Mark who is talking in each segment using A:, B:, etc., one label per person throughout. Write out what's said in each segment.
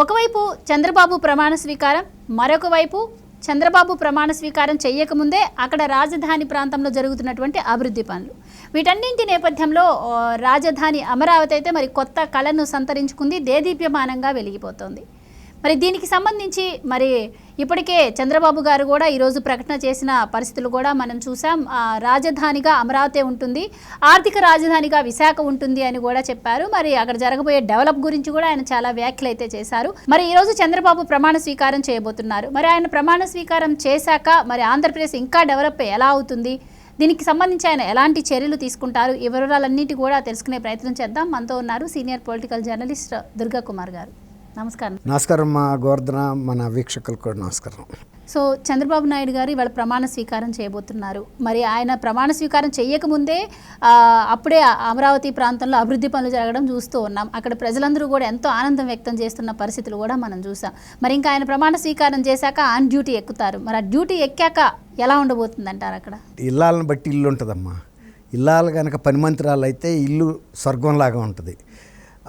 A: ఒకవైపు చంద్రబాబు ప్రమాణ స్వీకారం, మరొక వైపు చంద్రబాబు ప్రమాణ స్వీకారం చేయకముందే అక్కడ రాజధాని ప్రాంతంలో జరుగుతున్నటువంటి అభివృద్ధి పనులు. వీటన్నింటి నేపథ్యంలో రాజధాని అమరావతి అయితే మరి కొత్త కళను సంతరించుకుంది, దేదీప్యమానంగా వెలిగిపోతోంది. మరి దీనికి సంబంధించి మరి ఇప్పటికే చంద్రబాబు గారు కూడా ఈరోజు ప్రకటన చేసిన పరిస్థితులు కూడా మనం చూసాం. రాజధానిగా అమరావతి ఉంటుంది, ఆర్థిక రాజధానిగా విశాఖ ఉంటుంది అని కూడా చెప్పారు. మరి అక్కడ జరగబోయే డెవలప్ గురించి కూడా ఆయన చాలా వ్యాఖ్యలు అయితే చేశారు. మరి ఈరోజు చంద్రబాబు ప్రమాణ స్వీకారం చేయబోతున్నారు. మరి ఆయన ప్రమాణ స్వీకారం చేశాక మరి ఆంధ్రప్రదేశ్ ఇంకా డెవలప్ ఎలా అవుతుంది, దీనికి సంబంధించి ఆయన ఎలాంటి చర్యలు తీసుకుంటారు, ఈ వివరాలన్నిటి కూడా తెలుసుకునే ప్రయత్నం చేద్దాం. మనతో ఉన్నారు senior political journalist Durga Kumar గారు. నమస్కారం.
B: నమస్కారం మా గోవర్ధన, మన వీక్షకులకు కూడా నమస్కారం.
A: సో చంద్రబాబు నాయుడు గారు ఇవాళ ప్రమాణ స్వీకారం చేయబోతున్నారు. మరి ఆయన ప్రమాణ స్వీకారం చేయకముందే అప్పుడే అమరావతి ప్రాంతంలో అభివృద్ధి పనులు జరగడం చూస్తూ ఉన్నాం. అక్కడ ప్రజలందరూ కూడా ఎంతో ఆనందం వ్యక్తం చేస్తున్న పరిస్థితులు కూడా మనం చూసాం. మరి ఇంకా ఆయన ప్రమాణ స్వీకారం చేశాక ఆన్ డ్యూటీ ఎక్కుతారు. మరి ఆ డ్యూటీ ఎక్కాక ఎలా ఉండబోతుంది అంటారు? అక్కడ
B: ఇల్లాలను బట్టి ఇల్లు ఉంటుందమ్మా. ఇల్లాలు కనుక పనిమంతురాలు అయితే ఇల్లు స్వర్గంలాగా ఉంటుంది,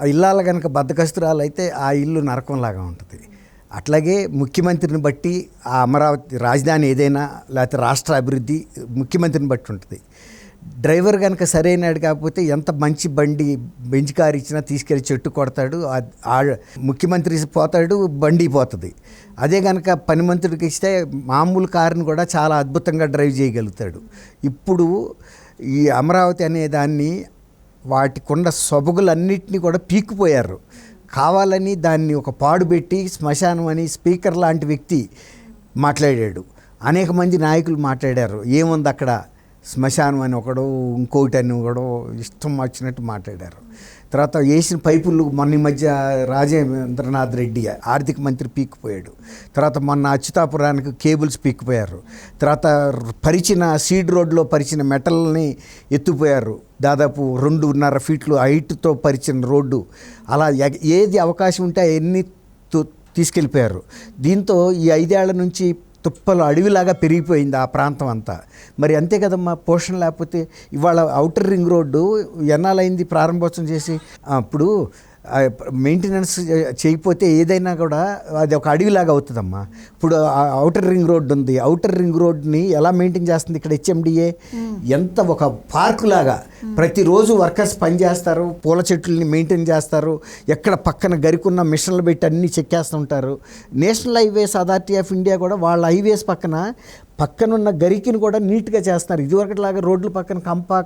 B: ఆ ఇల్లాలు కనుక బద్దకస్తురాలు అయితే ఆ ఇల్లు నరకంలాగా ఉంటుంది. అట్లాగే ముఖ్యమంత్రిని బట్టి ఆ అమరావతి రాజధాని ఏదైనా లేకపోతే రాష్ట్ర అభివృద్ధి ముఖ్యమంత్రిని బట్టి ఉంటుంది. డ్రైవర్ కనుక సరైనడు కాకపోతే ఎంత మంచి బండి బెంచ్ కారు ఇచ్చినా తీసుకెళ్ళి చెట్టు కొడతాడు, ముఖ్యమంత్రి పోతాడు, బండి పోతుంది. అదే కనుక పనిమంతుడికి ఇస్తే మామూలు కారుని కూడా చాలా అద్భుతంగా డ్రైవ్ చేయగలుగుతాడు. ఇప్పుడు ఈ అమరావతి అనే దాన్ని వాటికున్న సొబగులన్నింటినీ కూడా పీక్కుపోయారు. కావాలని దాన్ని ఒక పాడుపెట్టి శ్మశానం అని స్పీకర్ లాంటి వ్యక్తి మాట్లాడాడు. అనేక మంది నాయకులు మాట్లాడారు. ఏముంది అక్కడ, శ్మశానం అని ఒకడు, ఇంకోటి అని ఒకడు ఇష్టం వచ్చినట్టు మాట్లాడారు. తర్వాత వేసిన పైపులు మొన్న మధ్య రాజేంద్రనాథ్ రెడ్డి ఆర్థిక మంత్రి పీక్కుపోయాడు. తర్వాత మొన్న అచ్యుతాపురానికి కేబుల్స్ పీక్కుపోయారు. తర్వాత పరిచిన సీడ్ రోడ్లో పరిచిన మెటల్ని ఎత్తుపోయారు. దాదాపు 2.5 ఫీట్లు హైట్తో పరిచిన రోడ్డు. అలా ఏది అవకాశం ఉంటే అవన్నీ తీసుకెళ్ళిపోయారు. దీంతో ఈ 5 ఏళ్ల నుంచి తుప్పలు అడవిలాగా పెరిగిపోయింది ఆ ప్రాంతం అంతా. మరి అంతే కదమ్మా, పోషణ లేకపోతే ఇవాళ ఔటర్ రింగ్ రోడ్డు ఎన్నాళ్ళైంది ప్రారంభోత్సవం చేసి, అప్పుడు మెయింటెనెన్స్ చేయకపోతే ఏదైనా కూడా అది ఒక అడవిలాగా అవుతుందమ్మా. ఇప్పుడు ఔటర్ రింగ్ రోడ్డు ఉంది, ఔటర్ రింగ్ రోడ్ని ఎలా మెయింటైన్ చేస్తుంది ఇక్కడ హెచ్ఎండిఏ? ఎంత ఒక పార్కు లాగా ప్రతిరోజు వర్కర్స్ పనిచేస్తారు, పూల చెట్లని మెయింటైన్ చేస్తారు, ఎక్కడ పక్కన గరికున్న మిషన్లు పెట్టి అన్నీ చెక్కేస్తుంటారు. National highways authority of India కూడా వాళ్ళ హైవేస్ పక్కనున్న గరికిని కూడా నీట్గా చేస్తున్నారు. ఇదివరకట్లాగా రోడ్ల పక్కన కంప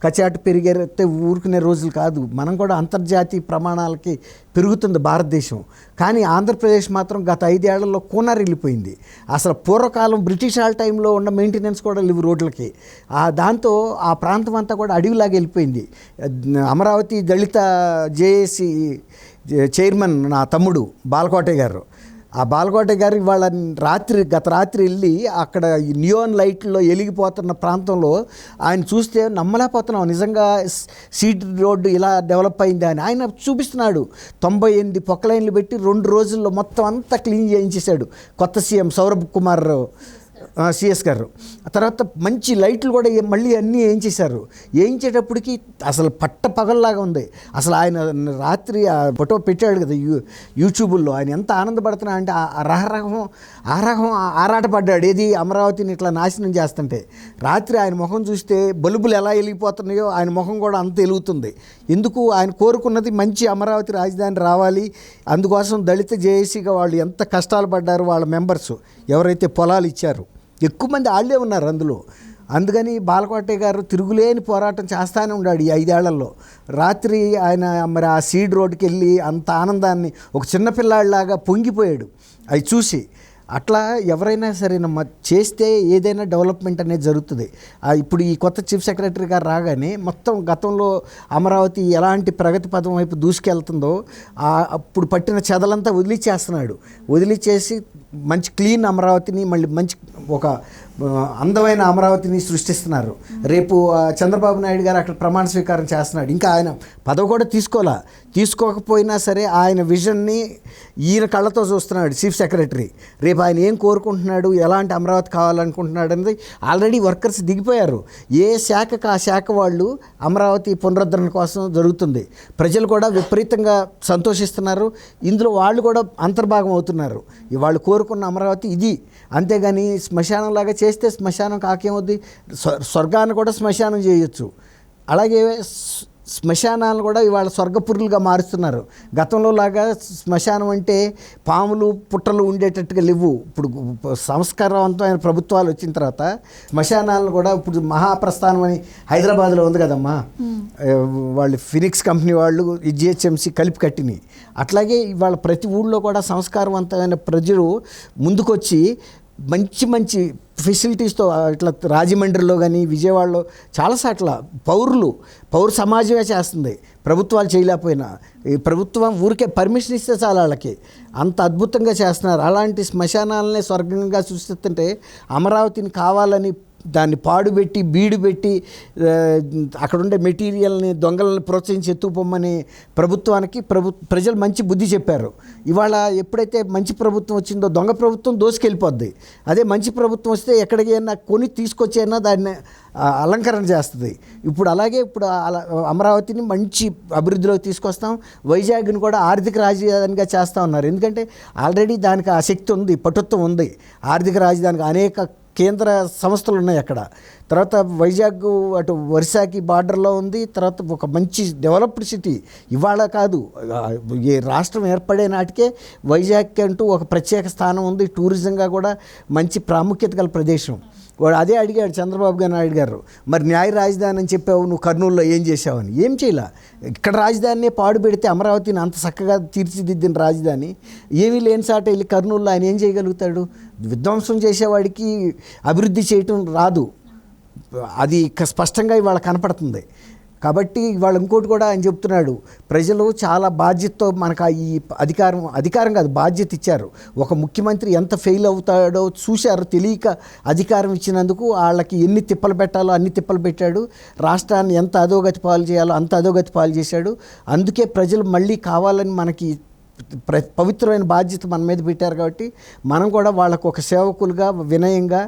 B: కచాటు పెరిగితే ఊరుకునే రోజులు కాదు. మనం కూడా అంతర్జాతీయ ప్రమాణాలకి పెరుగుతుంది భారతదేశం. కానీ ఆంధ్రప్రదేశ్ మాత్రం గత 5 ఏళ్లలో కూనరిల్లిపోయింది. అసలు పూర్వకాలం బ్రిటిష్ వాళ్ళ టైంలో ఉన్న మెయింటెనెన్స్ కూడా లేవు రోడ్లకి. దాంతో ఆ ప్రాంతం అంతా కూడా అడవిలాగా వెళ్ళిపోయింది. అమరావతి దళిత జేఏసీ చైర్మన్ నా తమ్ముడు బాలకోటయ్య గారు, ఆ బాలకోట గారు ఇవాళ గత రాత్రి వెళ్ళి అక్కడ నియోన్ లైట్లో వెలిగిపోతున్న ప్రాంతంలో ఆయన చూస్తే నమ్మలేకపోతున్నాం, నిజంగా సీడ్ రోడ్డు ఇలా డెవలప్ అయింది అని ఆయన చూపిస్తున్నాడు. 98 పొక్కలైన్లు పెట్టి 2 రోజుల్లో మొత్తం అంతా క్లీన్ చేయించేశాడు కొత్త సీఎం సౌరభ్ కుమార్ సిఎస్ గారు. ఆ తర్వాత మంచి లైట్లు కూడా మళ్ళీ అన్నీ వేయించేశారు. వేయించేటప్పటికి అసలు పట్ట పగల్లాగా ఉంది. అసలు ఆయన రాత్రి ఆ ఫోటో పెట్టాడు కదా యూట్యూబుల్లో, ఆయన ఎంత ఆనందపడుతున్నా అంటే ఆరాటపడ్డాడు. ఏది అమరావతిని ఇట్లా నాశనం చేస్తుంటే. రాత్రి ఆయన ముఖం చూస్తే బల్బులు ఎలా వెలిగిపోతున్నాయో ఆయన ముఖం కూడా అంత వెలుగుతుంది. ఎందుకు, ఆయన కోరుకున్నది మంచి అమరావతి రాజధాని రావాలి. అందుకోసం దళిత జేఏసీగా వాళ్ళు ఎంత కష్టాలు పడ్డారు, వాళ్ళ మెంబర్స్ ఎవరైతే పొలాలు ఇచ్చారు ఎక్కువ మంది వాళ్ళే ఉన్నారు అందులో. అందుకని బాలకోటయ్య గారు తిరుగులేని పోరాటం చేస్తూనే ఉన్నాడు ఈ 5 ఏళ్లలో. రాత్రి ఆయన మరి ఆ సీడ్ రోడ్డుకి వెళ్ళి అంత ఆనందాన్ని ఒక చిన్నపిల్లాడిలాగా పొంగిపోయాడు అవి చూసి. అట్లా ఎవరైనా సరేనమ్మా చేస్తే ఏదైనా డెవలప్మెంట్ అనేది జరుగుతుంది. ఇప్పుడు ఈ కొత్త చీఫ్ సెక్రటరీ గారు రాగానే మొత్తం గతంలో అమరావతి ఎలాంటి ప్రగతి పథం వైపు దూసుకెళ్తుందో అప్పుడు పట్టిన చెదలంతా వదిలిచ్చేస్తున్నాడు. వదిలిచ్చేసి మంచి క్లీన్ అమరావతిని మళ్ళీ మంచి ఒక అందమైన అమరావతిని సృష్టిస్తున్నారు. రేపు చంద్రబాబు నాయుడు గారు అక్కడ ప్రమాణ స్వీకారం చేస్తున్నాడు. ఇంకా ఆయన పదవి కూడా తీసుకోకపోయినా సరే ఆయన విజన్ని ఈయన కళ్ళతో చూస్తున్నాడు చీఫ్ సెక్రటరీ. రేపు ఆయన ఏం కోరుకుంటున్నాడు, ఎలాంటి అమరావతి కావాలనుకుంటున్నాడు అనేది ఆల్రెడీ వర్కర్స్ దిగిపోయారు. ఏ శాఖకు ఆ శాఖ వాళ్ళు అమరావతి పునరుద్ధరణ కోసం జరుగుతుంది. ప్రజలు కూడా విపరీతంగా సంతోషిస్తున్నారు. ఇందులో వాళ్ళు కూడా అంతర్భాగం అవుతున్నారు. వాళ్ళు కోరుకున్న అమరావతి ఇది. అంతేగాని శ్మశానంలాగా చేస్తే శ్మశానం కాకేమవుద్ది, స్వర్గాన్ని కూడా శ్మశానం చేయొచ్చు. అలాగే శ్మశానాలను కూడా ఇవాళ స్వర్గపురులుగా మారుస్తున్నారు. గతంలో లాగా శ్మశానం అంటే పాములు పుట్టలు ఉండేటట్టుగా లేవు. ఇప్పుడు సంస్కారవంతమైన ప్రభుత్వాలు వచ్చిన తర్వాత శ్మశానాలను కూడా ఇప్పుడు మహాప్రస్థానం అని హైదరాబాద్లో ఉంది కదమ్మా, వాళ్ళు ఫినిక్స్ కంపెనీ వాళ్ళు జిహెచ్ఎంసీ కలిపి కట్టిని. అట్లాగే ఇవాళ ప్రతి ఊళ్ళో కూడా సంస్కారవంతమైన ప్రజలు ముందుకొచ్చి మంచి మంచి ఫెసిలిటీస్తో ఇట్లా రాజమండ్రిలో కానీ విజయవాడలో చాలాసార్లు పౌర సమాజమే చేస్తుంది, ప్రభుత్వాలు చేయలేకపోయినా. ఈ ప్రభుత్వం ఊరికే పర్మిషన్ ఇస్తే చాలా వాళ్ళకి అంత అద్భుతంగా చేస్తున్నారు. అలాంటి శ్మశానాలనే స్వర్గంగా సృష్టిస్తుంటే అమరావతిని కావాలని దాన్ని పాడుపెట్టి బీడు పెట్టి అక్కడ ఉండే మెటీరియల్ని దొంగలను ప్రోత్సహించి ఎత్తుకుపోమని ప్రభుత్వానికి ప్రజలు మంచి బుద్ధి చెప్పారు. ఇవాళ ఎప్పుడైతే మంచి ప్రభుత్వం వచ్చిందో దొంగ ప్రభుత్వం దోసుకెళ్ళిపోద్ది. అదే మంచి ప్రభుత్వం వస్తే ఎక్కడికైనా కొని తీసుకొచ్చైనా దాన్ని అలంకరణ చేస్తుంది. ఇప్పుడు అలాగే అమరావతిని మంచి అభివృద్ధిలోకి తీసుకొస్తాం. వైజాగ్ని కూడా ఆర్థిక రాజధానిగా చేస్తూ ఉన్నారు. ఎందుకంటే ఆల్రెడీ దానికి ఆ శక్తి ఉంది, పటుత్వం ఉంది. ఆర్థిక రాజధానికి అనేక కేంద్ర సంస్థలు ఉన్నాయి అక్కడ. తర్వాత వైజాగ్ అటు ఒరిస్సాకి బార్డర్లో ఉంది. తర్వాత ఒక మంచి డెవలప్డ్ సిటీ. ఇవాళ కాదు, ఈ రాష్ట్రం ఏర్పడే నాటికే వైజాగ్ అంటూ ఒక ప్రత్యేక స్థానం ఉంది. టూరిజంగా కూడా మంచి ప్రాముఖ్యత గల ప్రదేశం. వాడు అదే అడిగాడు చంద్రబాబు నాయుడు గారు, మరి న్యాయ రాజధాని అని చెప్పావు, నువ్వు కర్నూలులో ఏం చేసావని. ఏం చేయలే. ఇక్కడ రాజధానినే పాడు పెడితే అమరావతిని అంత చక్కగా తీర్చిదిద్దిన రాజధాని ఏమీ లేని సాట వెళ్ళి కర్నూలులో ఆయన ఏం చేయగలుగుతాడు? విధ్వంసం చేసేవాడికి అభివృద్ధి చేయటం రాదు. అది స్పష్టంగా ఇవాళ కనపడుతుంది. కాబట్టి ఇవాళ ఇంకోటి కూడా ఆయన చెప్తున్నాడు, ప్రజలు చాలా బాధ్యతతో మనకు ఈ అధికారం కాదు బాధ్యత ఇచ్చారు. ఒక ముఖ్యమంత్రి ఎంత ఫెయిల్ అవుతాడో చూశారు. తెలియక అధికారం ఇచ్చినందుకు వాళ్ళకి ఎన్ని తిప్పలు పెట్టాలో అన్ని తిప్పలు పెట్టాడు. రాష్ట్రాన్ని ఎంత అధోగతి పాలు చేయాలో అంత అధోగతి పాలు చేశాడు. అందుకే ప్రజలు మళ్ళీ కావాలని మనకి పవిత్రమైన బాధ్యత మన మీద పెట్టారు. కాబట్టి మనం కూడా వాళ్ళకు ఒక సేవకులుగా వినయంగా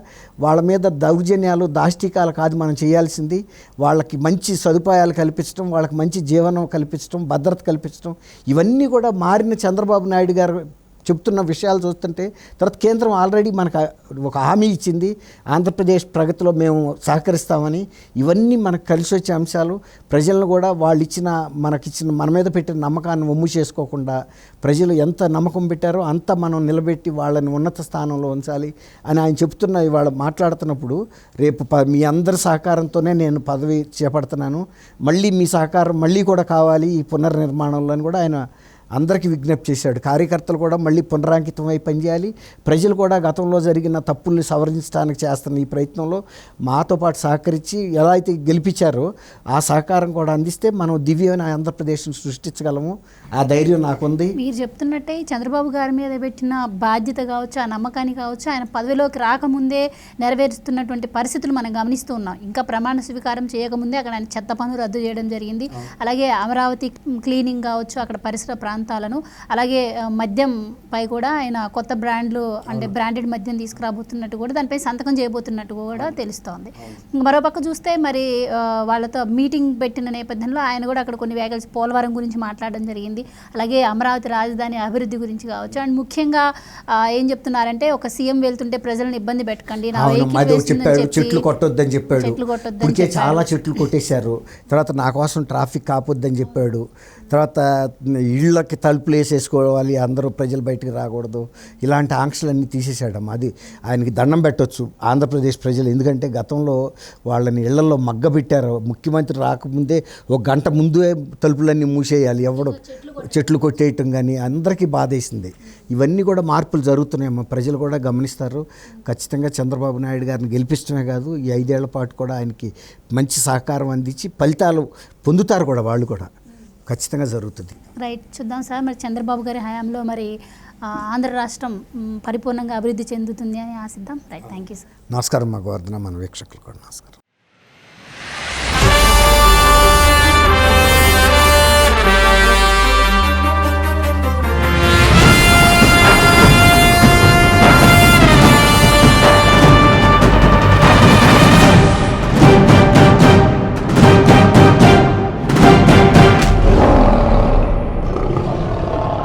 B: వాళ్ళ మీద దౌర్జన్యాలు దాష్టికాలు కాదు మనం చేయాల్సింది. వాళ్ళకి మంచి సదుపాయాలు కల్పించడం, వాళ్ళకి మంచి జీవనం కల్పించడం, భద్రత కల్పించడం, ఇవన్నీ కూడా మారిన చంద్రబాబు నాయుడు గారు చెప్తున్న విషయాలు చూస్తుంటే తర్వాత కేంద్రం ఆల్రెడీ మనకు ఒక హామీ ఇచ్చింది, ఆంధ్రప్రదేశ్ ప్రగతిలో మేము సహకరిస్తామని. ఇవన్నీ మనకు కలిసి వచ్చే అంశాలు. ప్రజలను కూడా వాళ్ళు మన మీద పెట్టిన నమ్మకాన్ని వమ్ము చేసుకోకుండా ప్రజలు ఎంత నమ్మకం పెట్టారో అంత మనం నిలబెట్టి వాళ్ళని ఉన్నత స్థానంలో ఉంచాలి అని ఆయన చెప్తున్న ఇవాళ మాట్లాడుతున్నప్పుడు, రేపు మీ అందరి సహకారంతోనే నేను పదవి చేపడుతున్నాను, మళ్ళీ మీ సహకారం మళ్ళీ కూడా కావాలి ఈ పునర్నిర్మాణంలో అని కూడా ఆయన అందరికీ విజ్ఞప్తి చేశాడు. కార్యకర్తలు కూడా మళ్ళీ పునరాంకితమై పనిచేయాలి. ప్రజలు కూడా గతంలో జరిగిన తప్పుల్ని సవరించడానికి చేస్తున్న ఈ ప్రయత్నంలో మాతో పాటు సహకరించి ఎలా అయితే గెలిపించారో ఆ సహకారం కూడా అందిస్తే మనం దివ్యమైన ఆంధ్రప్రదేశ్ను సృష్టించగలము. ఆ ధైర్యం నాకుంది.
A: మీరు చెప్తున్నట్టే చంద్రబాబు గారి మీద పెట్టిన బాధ్యత కావచ్చు, ఆ నమ్మకాన్ని కావచ్చు, ఆయన పదవిలోకి రాకముందే నెరవేరుస్తున్నటువంటి పరిస్థితులు మనం గమనిస్తూ ఉన్నాం. ఇంకా ప్రమాణ స్వీకారం చేయకముందే అక్కడ ఆయన చెత్త పన్ను రద్దు చేయడం జరిగింది. అలాగే అమరావతి క్లీనింగ్ కావచ్చు, అక్కడ పరిసర ప్రాంతాలను, అలాగే మద్యం పై కూడా ఆయన కొత్త బ్రాండ్లు అంటే బ్రాండెడ్ మద్యం తీసుకురాబోతున్నట్టు కూడా దానిపై సంతకం చేయబోతున్నట్టు కూడా తెలుస్తోంది. మరోపక్క చూస్తే మరి వాళ్ళతో మీటింగ్ పెట్టిన నేపథ్యంలో ఆయన కూడా అక్కడ కొన్ని వ్యాఖ్యలు పోలవరం గురించి మాట్లాడడం జరిగింది. అలాగే అమరావతి రాజధాని అభివృద్ధి గురించి కావచ్చు. అండ్ ముఖ్యంగా ఏం చెప్తున్నారంటే, ఒక సీఎం వెళ్తుంటే ప్రజలను ఇబ్బంది పెట్టకండి,
B: చెట్లు కొట్టొద్దని చెప్పాడు. ఇప్పటికే చాలా చెట్లు కొట్టేశారు. తర్వాత నా కోసం ట్రాఫిక్ ఆపొద్దని చెప్పాడు. తర్వాత ఇళ్ళకి తలుపులు వేసేసుకోవాలి, అందరూ ప్రజలు బయటకు రాకూడదు, ఇలాంటి ఆంక్షలన్నీ తీసేసాడమ్మా. అది ఆయనకి దండం పెట్టవచ్చు ఆంధ్రప్రదేశ్ ప్రజలు. ఎందుకంటే గతంలో వాళ్ళని ఇళ్లలో మగ్గబెట్టారు. ముఖ్యమంత్రి రాకముందే ఒక గంట ముందే తలుపులన్నీ మూసేయాలి, ఎవడు చెట్లు కొట్టేయటం కానీ అందరికీ బాధేసింది. ఇవన్నీ కూడా మార్పులు జరుగుతున్నాయమ్మా. ప్రజలు కూడా గమనిస్తారు. ఖచ్చితంగా చంద్రబాబు నాయుడు గారిని గెలిపించడమే కాదు, ఈ 5 ఏళ్ల పాటు కూడా ఆయనకి మంచి సహకారం అందించి ఫలితాలు పొందుతారు కూడా. వాళ్ళు కూడా ఖచ్చితంగా జరుగుతుంది.
A: రైట్, చూద్దాం సార్. మరి చంద్రబాబు గారి హయాంలో మరి ఆంధ్ర రాష్ట్రం పరిపూర్ణంగా అభివృద్ధి చెందుతుంది అని ఆశిద్దాం. Right, thank you sir.
B: నమస్కారం మా గోవర్ధన, మన వీక్షకులు కూడా నమస్కారం.